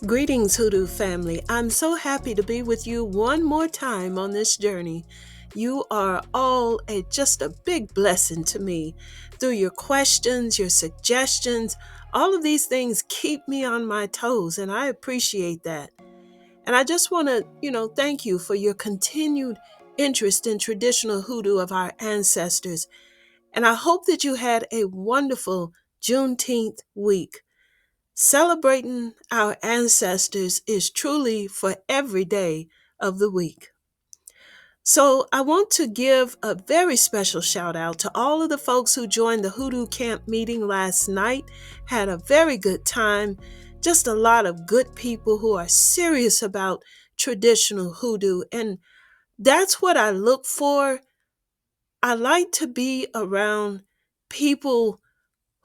Greetings, Hoodoo family. I'm so happy to be with you one more time on this journey. You are all just a big blessing to me. Through your questions, your suggestions, all of these things keep me on my toes, and I appreciate that. And I just want to, thank you for your continued interest in traditional hoodoo of our ancestors. And I hope that you had a wonderful Juneteenth week. Celebrating our ancestors is truly for every day of the week. So I want to give a very special shout out to all of the folks who joined the Hoodoo Camp meeting last night, had a very good time, just a lot of good people who are serious about traditional hoodoo. And that's what I look for. I like to be around people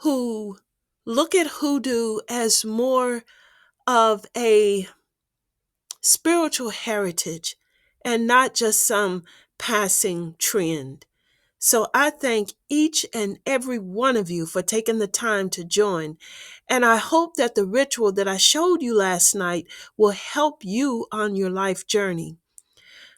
who look at hoodoo as more of a spiritual heritage and not just some passing trend. So I thank each and every one of you for taking the time to join. And I hope that the ritual that I showed you last night will help you on your life journey.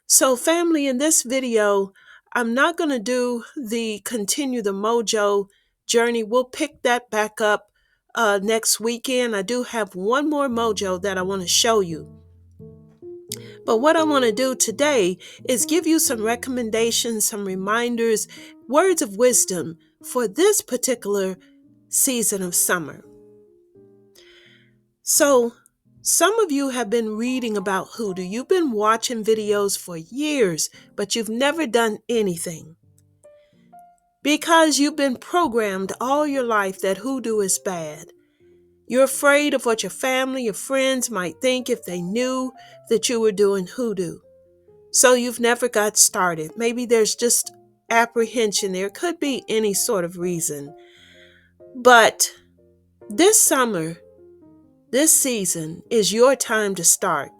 So family, in this video, I'm not going to do the continue the mojo journey. We'll pick that back up next weekend. I do have one more mojo that I want to show you. But what I want to do today is give you some recommendations, some reminders, words of wisdom for this particular season of summer. So, some of you have been reading about hoodoo. You've been watching videos for years, but you've never done anything. Because you've been programmed all your life that hoodoo is bad. You're afraid of what your family, your friends might think if they knew that you were doing hoodoo. So you've never got started. Maybe there's just apprehension. There could be any sort of reason. But this summer, this season is your time to start.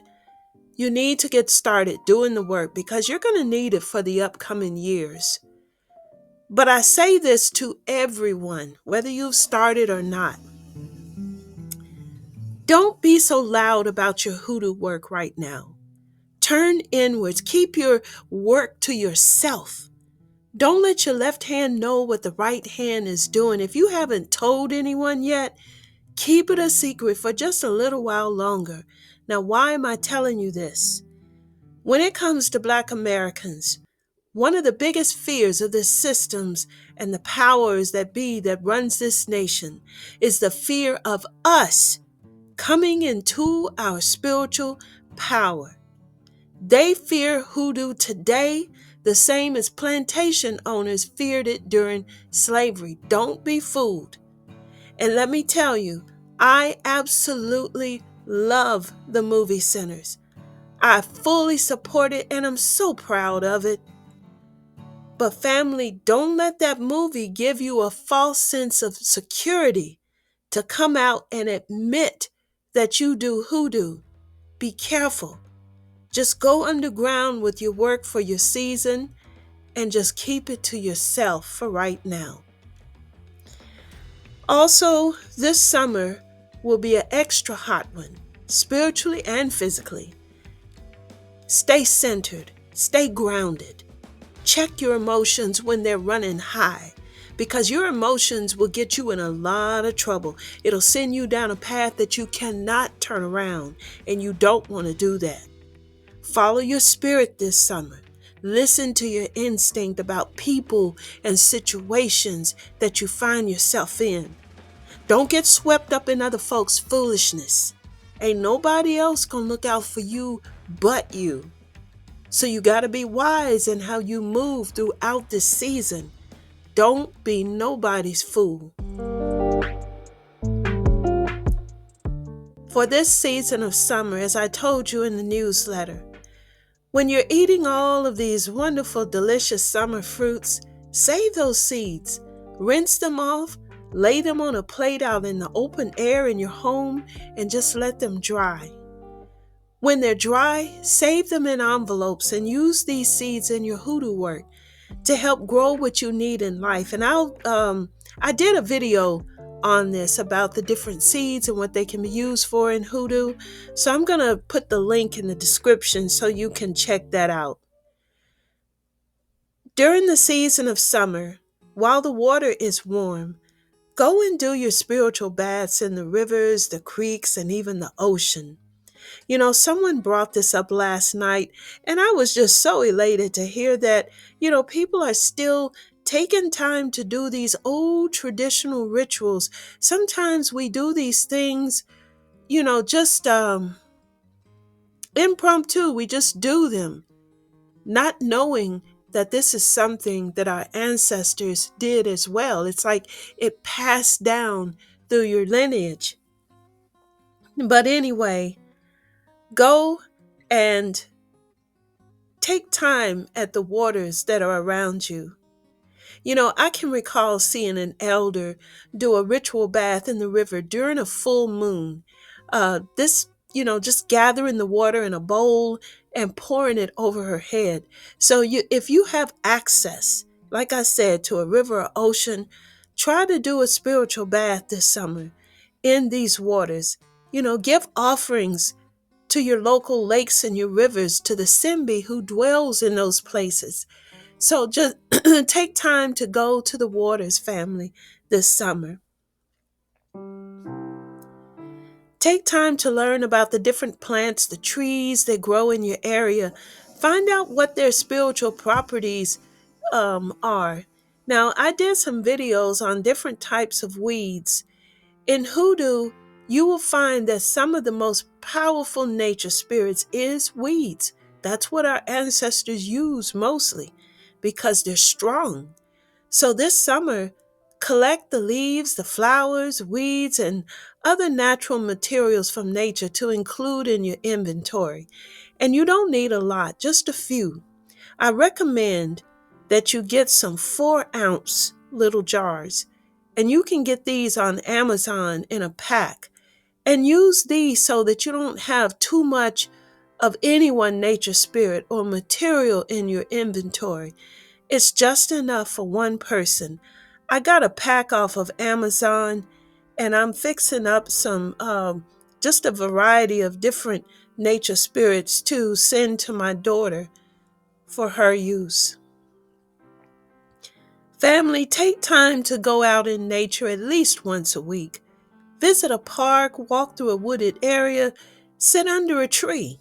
You need to get started doing the work because you're going to need it for the upcoming years. But I say this to everyone, whether you've started or not. Don't be so loud about your hoodoo work right now. Turn inwards. Keep your work to yourself. Don't let your left hand know what the right hand is doing. If you haven't told anyone yet, keep it a secret for just a little while longer. Now, why am I telling you this? When it comes to Black Americans, one of the biggest fears of the systems and the powers that be that runs this nation is the fear of us coming into our spiritual power. They fear hoodoo today the same as plantation owners feared it during slavery. Don't be fooled. And let me tell you, I absolutely love the movie Sinners. I fully support it and I'm so proud of it. But family, don't let that movie give you a false sense of security to come out and admit that you do hoodoo. Be careful. Just go underground with your work for your season and just keep it to yourself for right now. Also, this summer will be an extra hot one, spiritually and physically. Stay centered, stay grounded. Check your emotions when they're running high, because your emotions will get you in a lot of trouble. It'll send you down a path that you cannot turn around, and you don't want to do that. Follow your spirit this summer. Listen to your instinct about people and situations that you find yourself in. Don't get swept up in other folks' foolishness. Ain't nobody else gonna look out for you but you. So you gotta be wise in how you move throughout this season. Don't be nobody's fool. For this season of summer, as I told you in the newsletter, when you're eating all of these wonderful, delicious summer fruits, save those seeds. Rinse them off, lay them on a plate out in the open air in your home, and just let them dry. When they're dry, save them in envelopes and use these seeds in your hoodoo work to help grow what you need in life. And I did a video on this about the different seeds and what they can be used for in hoodoo. So I'm going to put the link in the description so you can check that out. During the season of summer, while the water is warm, go and do your spiritual baths in the rivers, the creeks, and even the ocean. Someone brought this up last night, and I was just so elated to hear that, people are still taking time to do these old traditional rituals. Sometimes we do these things, just impromptu. We just do them, not knowing that this is something that our ancestors did as well. It's like it passed down through your lineage. But anyway, go and take time at the waters that are around you. I can recall seeing an elder do a ritual bath in the river during a full moon. Just gathering the water in a bowl and pouring it over her head. So if you have access, like I said, to a river or ocean, try to do a spiritual bath this summer in these waters. Give offerings to your local lakes and your rivers, to the Simbi who dwells in those places. So just take time to go to the waters, family, this summer. Take time to learn about the different plants, the trees that grow in your area. Find out what their spiritual properties are. Now, I did some videos on different types of weeds. In hoodoo, you will find that some of the most powerful nature spirits is weeds. That's what our ancestors use mostly because they're strong. So this summer, collect the leaves, the flowers, weeds, and other natural materials from nature to include in your inventory. And you don't need a lot, just a few. I recommend that you get some 4-ounce little jars, and you can get these on Amazon in a pack. And use these so that you don't have too much of any one nature spirit or material in your inventory. It's just enough for one person. I got a pack off of Amazon, and I'm fixing up some, just a variety of different nature spirits to send to my daughter for her use. Family, take time to go out in nature at least once a week. Visit a park, walk through a wooded area, sit under a tree.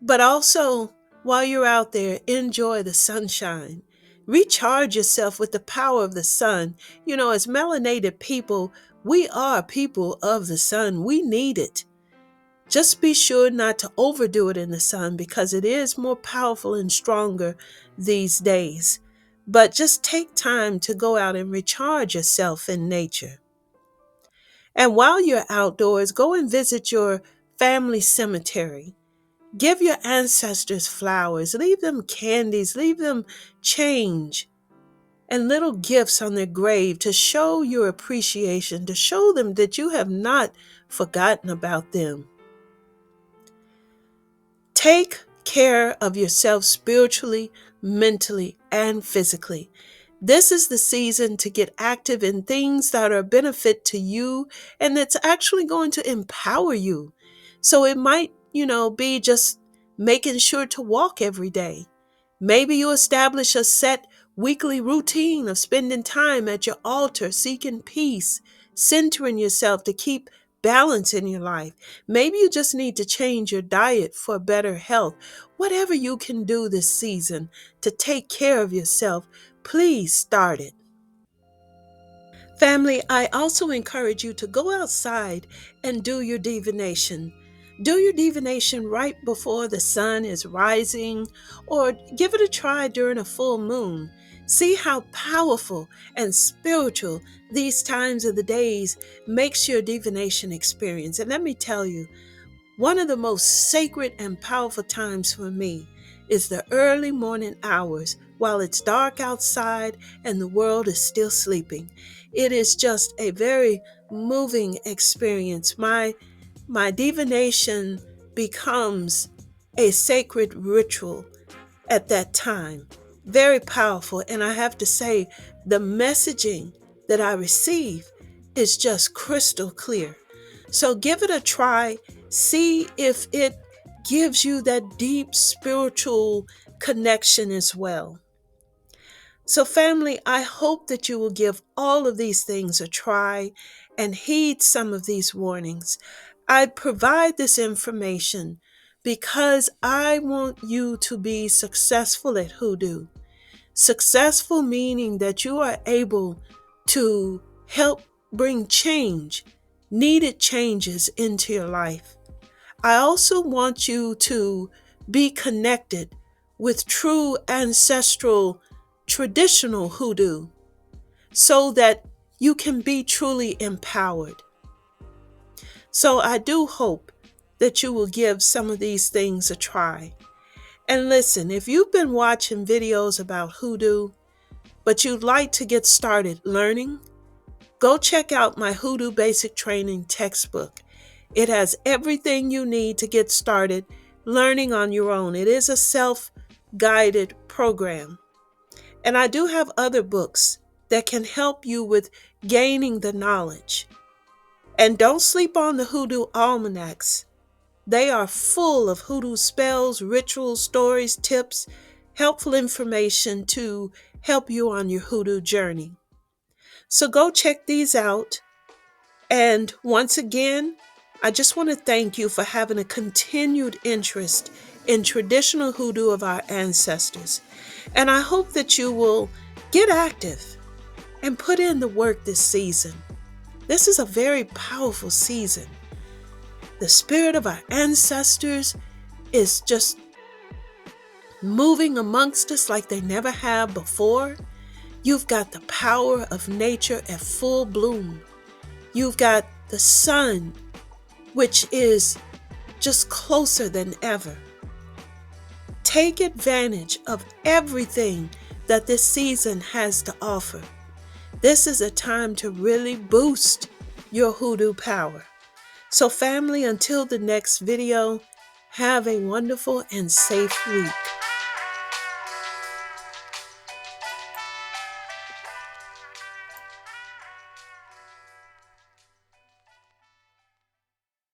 But also, while you're out there, enjoy the sunshine. Recharge yourself with the power of the sun. As melanated people, we are people of the sun. We need it. Just be sure not to overdo it in the sun because it is more powerful and stronger these days. But just take time to go out and recharge yourself in nature. And while you're outdoors, go and visit your family cemetery. Give your ancestors flowers, leave them candies, leave them change and little gifts on their grave to show your appreciation, to show them that you have not forgotten about them. Take care of yourself spiritually, mentally, and physically. This is the season to get active in things that are a benefit to you and that's actually going to empower you. So it might, be just making sure to walk every day. Maybe you establish a set weekly routine of spending time at your altar, seeking peace, centering yourself to keep balance in your life. Maybe you just need to change your diet for better health. Whatever you can do this season to take care of yourself, please start it. Family, I also encourage you to go outside and do your divination. Do your divination right before the sun is rising, or give it a try during a full moon. See how powerful and spiritual these times of the days makes your divination experience. And let me tell you, one of the most sacred and powerful times for me is the early morning hours while it's dark outside and the world is still sleeping. It is just a very moving experience. My divination becomes a sacred ritual at that time. Very powerful. And I have to say, the messaging that I receive is just crystal clear. So give it a try. See if it gives you that deep spiritual connection as well. So, family, I hope that you will give all of these things a try and heed some of these warnings. I provide this information because I want you to be successful at hoodoo. Successful meaning that you are able to help bring change, needed changes into your life. I also want you to be connected with true ancestral traditional hoodoo so that you can be truly empowered. So I do hope that you will give some of these things a try. And listen, if you've been watching videos about hoodoo, but you'd like to get started learning, go check out my Hoodoo Basic Training textbook. It has everything you need to get started learning on your own. It is a self-guided program. And I do have other books that can help you with gaining the knowledge. And don't sleep on the Hoodoo Almanacs. They are full of hoodoo spells, rituals, stories, tips, helpful information to help you on your hoodoo journey. So go check these out. And once again, I just want to thank you for having a continued interest in traditional hoodoo of our ancestors. And I hope that you will get active and put in the work this season. This is a very powerful season. The spirit of our ancestors is just moving amongst us like they never have before. You've got the power of nature at full bloom. You've got the sun, which is just closer than ever. Take advantage of everything that this season has to offer. This is a time to really boost your hoodoo power. So family, until the next video, have a wonderful and safe week.